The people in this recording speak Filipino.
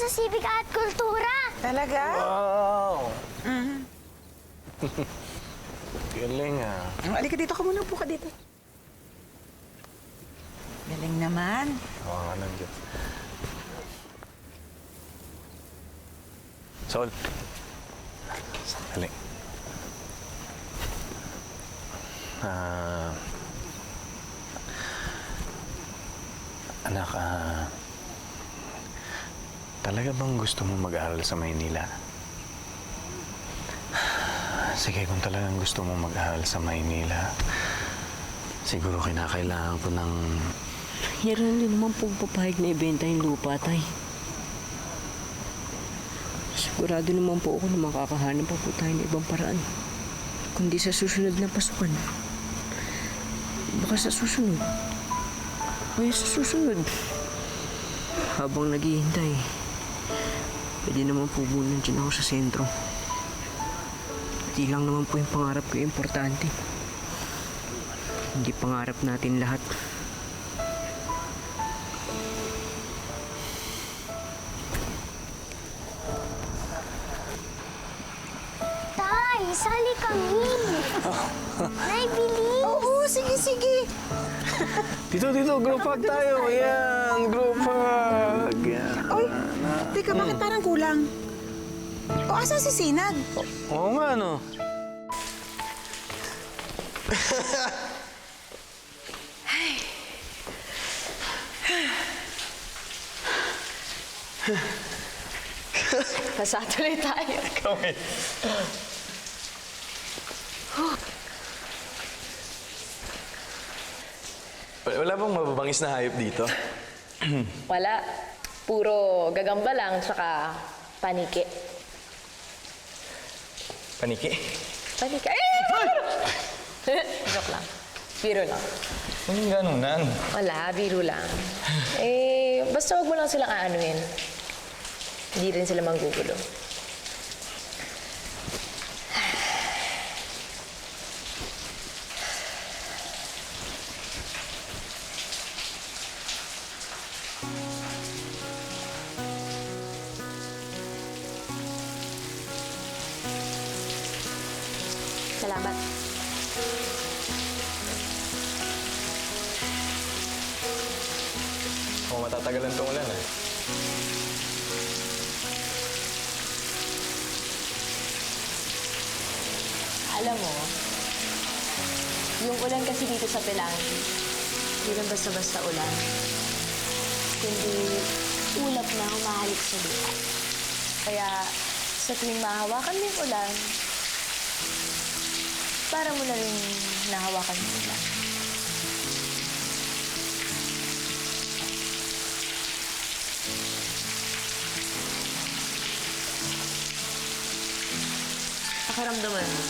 sa Sibika at Kultura. Talaga? Wow! Mhm. Galing ah. Halika dito ka muna. Upo ka dito. Galing naman. Oo nga nandiyan. Sol. Sandali. Anak, talaga bang gusto mo mag-aral sa Maynila? Sige, kung talagang gusto mo mag-aral sa Maynila, siguro kinakailangan ko ng... Meron din naman pong papayag na ibenta yung lupa, tay. Sigurado naman po ako na makakahanap pa po tayo ng ibang paraan. Kundi sa susunod na pasukan. Baka sa susunod. Kaya sa susunod. Habang naghihintay, pwede naman po muna dyan ako sa sentro. Di lang naman po yung pangarap ko importante. Hindi pangarap natin lahat. Tay, sali kami. Nay, bilis. Oo, sige, sige. Dito, group hug tayo. Yan, group hug. Yan. Oy, teka, bakit parang kulang? O, asan si Sinag? Oo nga, no? Pasatuloy tayo. Kami. Wala bang mababangis na hayop dito? Wala. Puro gagamba lang, tsaka paniki. Paniki? Paniki? Joke lang. Biro lang. Anong ganunan? Wala, biro lang. Basta wag mo lang silang aanuhin. Hindi rin sila manggugulo. Salamat. Oo, matatagalan tong ulan eh. Alam mo, yung ulan kasi dito sa Pelangi, hindi lang basta-basta ulan, kundi ulap na humahalik sa lupa. Kaya sa tuwing mahawakan mo yung ulan, para mo na rin nahawakan yung ulan. Nakaramdaman mo.